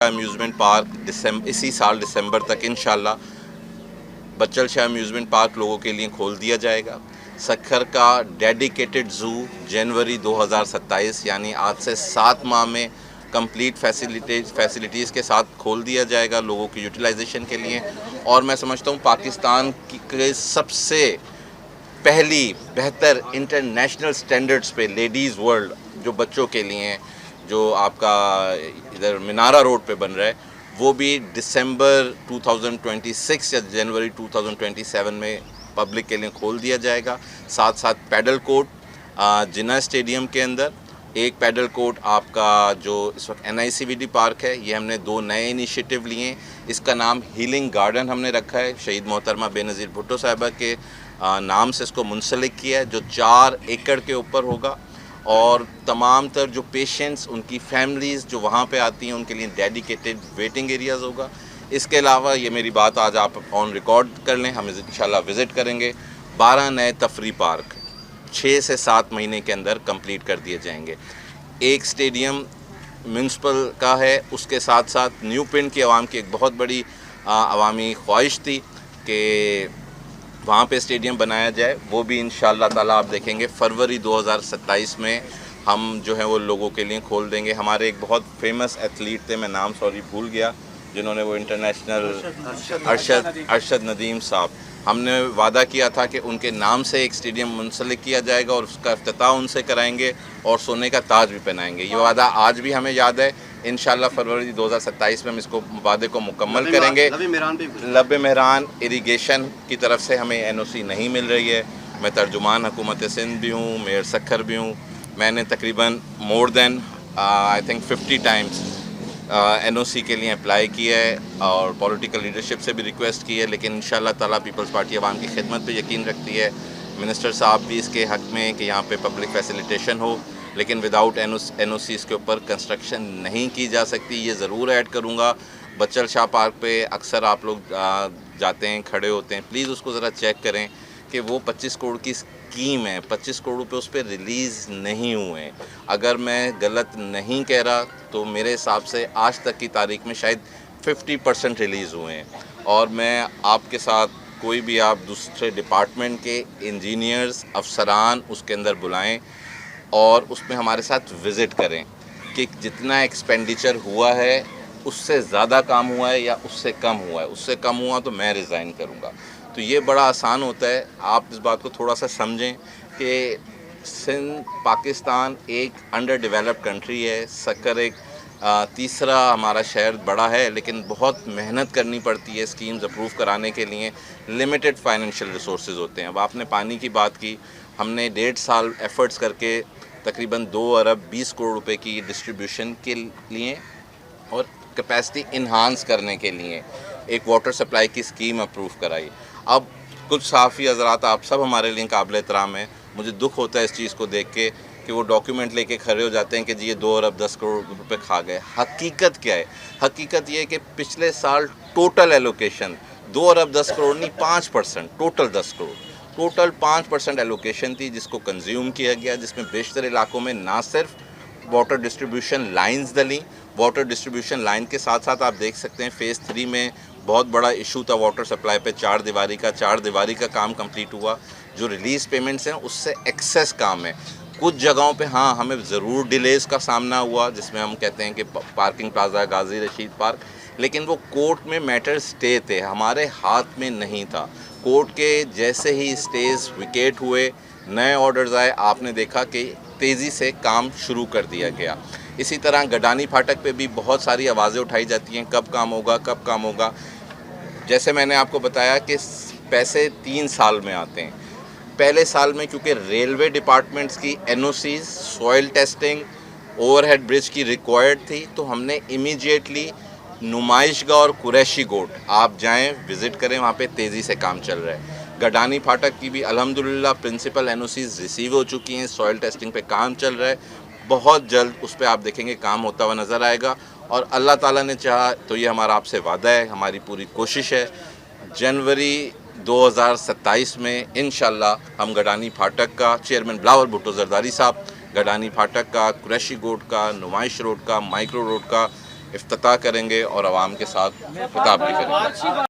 Amusement park इसी साल दिसंबर तक इंशाल्लाह बच्चल शाह अम्यूज़मेंट पार्क लोगों के लिए खोल दिया जाएगा। सक्खर का डेडिकेटेड ज़ू जनवरी 2027 यानी आज से 7 माह में कंप्लीट फैसिलिटीज़ के साथ खोल दिया जाएगा लोगों की यूटिलाइजेशन के लिए। और मैं समझता हूँ पाकिस्तान के सबसे पहली बेहतर इंटरनेशनल स्टैंडर्ड्स पे लेडीज़ वर्ल्ड जो बच्चों के लिए हैं, जो आपका इधर मिनारा रोड पे बन रहा है, वो भी दिसंबर 2026 या जनवरी 2027 में पब्लिक के लिए खोल दिया जाएगा। साथ साथ पैडल कोर्ट जिन्ना स्टेडियम के अंदर, एक पैडल कोर्ट आपका जो इस वक्त NICVD पार्क है, ये हमने 2 नए इनिशिएटिव लिए। इसका नाम हीलिंग गार्डन हमने रखा है, शहीद मोहतरमा बेनज़ीर भुट्टो साहिबा के नाम से इसको मुंसलिक किया है, जो 4 एकड़ के ऊपर होगा। और तमाम तर जो पेशेंट्स, उनकी फैमिलीज़ जो वहाँ पे आती हैं, उनके लिए डेडिकेटेड वेटिंग एरियाज़ होगा। इसके अलावा ये मेरी बात आज आप ऑन रिकॉर्ड कर लें, हम इंशाल्लाह विज़िट करेंगे। 12 नए तफरी पार्क 6 से 7 महीने के अंदर कंप्लीट कर दिए जाएंगे। एक स्टेडियम म्यूनसिपल का है, उसके साथ साथ न्यू पिंड की आवाम की एक बहुत बड़ी अवामी ख्वाहिश थी कि वहाँ पे स्टेडियम बनाया जाए। वो भी इंशाल्लाह ताला आप देखेंगे फरवरी 2027 में हम जो है वो लोगों के लिए खोल देंगे। हमारे एक बहुत फेमस एथलीट थे, मैं नाम सॉरी भूल गया, जिन्होंने वो इंटरनेशनल अरशद नदीम साहब, हमने वादा किया था कि उनके नाम से एक स्टेडियम मुंसलिक किया जाएगा और उसका इफ्तिताह उनसे कराएंगे और सोने का ताज भी पहनाएंगे। ये वादा आज भी हमें याद है। इंशाल्लाह फरवरी 2027 में हम इसको वादे को मुकम्मल करेंगे। लबे मेहरान इरिगेशन की तरफ से हमें NOC नहीं मिल रही है। मैं तर्जुमान हुकूमत सिंध भी हूँ, मेयर सक्खर भी हूँ। मैंने तकरीबन more than I think 50 times NOC के लिए अप्लाई किया है और पॉलिटिकल लीडरशिप से भी रिक्वेस्ट की है, लेकिन इंशाल्लाह ताला पीपल्स पार्टी आवाम की खिदमत पे यकीन रखती है। मिनिस्टर साहब भी इसके हक़ में कि यहाँ पे पब्लिक फैसिलिटेशन हो, लेकिन विदाउट NOC इसके ऊपर कंस्ट्रक्शन नहीं की जा सकती। ये ज़रूर ऐड करूँगा, बच्चल शाह पार्क पे अक्सर आप लोग जाते हैं, खड़े होते हैं, प्लीज़ उसको ज़रा चेक करें कि वो 25 करोड़ की स्कीम है, 25 करोड़ रुपए उस पर रिलीज़ नहीं हुए हैं। अगर मैं गलत नहीं कह रहा तो मेरे हिसाब से आज तक की तारीख में शायद 50% रिलीज़ हुए हैं। और मैं आपके साथ कोई भी आप दूसरे डिपार्टमेंट के इंजीनियर्स, अफसरान उसके अंदर बुलाएं और उसमें हमारे साथ विज़िट करें कि जितना एक्सपेंडिचर हुआ है उससे ज़्यादा काम हुआ है या उससे कम हुआ है। उससे कम हुआ तो मैं रिज़ाइन करूँगा। तो ये बड़ा आसान होता है। आप इस बात को थोड़ा सा समझें कि सिंध पाकिस्तान एक अंडर डेवलप्ड कंट्री है। सक्कर एक तीसरा हमारा शहर बड़ा है, लेकिन बहुत मेहनत करनी पड़ती है स्कीम्स अप्रूव कराने के लिए। लिमिटेड फाइनेंशियल रिसोर्सेज होते हैं। अब आपने पानी की बात की, हमने 1.5 साल एफ़र्ट्स करके तकरीबन 2 अरब 20 करोड़ रुपए की डिस्ट्रीब्यूशन के लिए और कैपेसिटी इन्हांस करने के लिए एक वाटर सप्लाई की स्कीम अप्रूव कराई। अब कुछ साफ़ी हज़रात आप सब हमारे लिए काबिल एहतराम हैं। मुझे दुख होता है इस चीज़ को देख के कि वो डॉक्यूमेंट लेके खड़े हो जाते हैं कि जी ये 2 अरब 10 करोड़ रुपए खा गए। हकीकत क्या है? हकीकत ये है कि पिछले साल टोटल एलोकेशन 2 अरब 10 करोड़ नहीं, 5%, टोटल 10 करोड़, टोटल 5% एलोकेशन थी जिसको कंज्यूम किया गया, जिसमें बेशतर इलाकों में ना सिर्फ वाटर डिस्ट्रीब्यूशन लाइंस डली, वाटर डिस्ट्रीब्यूशन लाइन के साथ साथ आप देख सकते हैं फ़ेज़ 3 में बहुत बड़ा इशू था वाटर सप्लाई पे, चार दीवारी का काम कंप्लीट हुआ। जो रिलीज़ पेमेंट्स हैं उससे एक्सेस काम है। कुछ जगहों पे हाँ हमें ज़रूर डिलेज़ का सामना हुआ, जिसमें हम कहते हैं कि पार्किंग प्लाजा गाजी रशीद पार्क, लेकिन वो कोर्ट में मैटर स्टे थे, हमारे हाथ में नहीं था। कोर्ट के जैसे ही स्टेज विकेट हुए, नए ऑर्डर्स आए, आपने देखा कि तेज़ी से काम शुरू कर दिया गया। इसी तरह गडानी फाटक पे भी बहुत सारी आवाज़ें उठाई जाती हैं, कब काम होगा, कब काम होगा। जैसे मैंने आपको बताया कि पैसे 3 साल में आते हैं। पहले साल में क्योंकि रेलवे डिपार्टमेंट्स की NOCs, soil testing, overhead bridge की रिक्वायर्ड थी, तो हमने इमीडिएटली नुमाइशगाह और कुरैशी गोट आप जाएं, विज़िट करें, वहाँ पे तेज़ी से काम चल रहा है। गडानी फाटक की भी अल्हम्दुलिल्लाह प्रिंसिपल NOCs रिसीव हो चुकी हैं, सॉइल टेस्टिंग पे काम चल रहा है। बहुत जल्द उस पर आप देखेंगे काम होता हुआ नज़र आएगा और अल्लाह ताला ने चाहा तो ये हमारा आपसे वादा है, हमारी पूरी कोशिश है, जनवरी 2027 में इंशाल्लाह हम गडानी फाटक का, चेयरमैन बिलावल भुट्टो जरदारी साहब, गडानी फाटक का, कुरैशी गोट का, नुमाइश रोड का, माइक्रो रोड का इफ्तिताह करेंगे और आवाम के साथ खिताब भी करेंगे।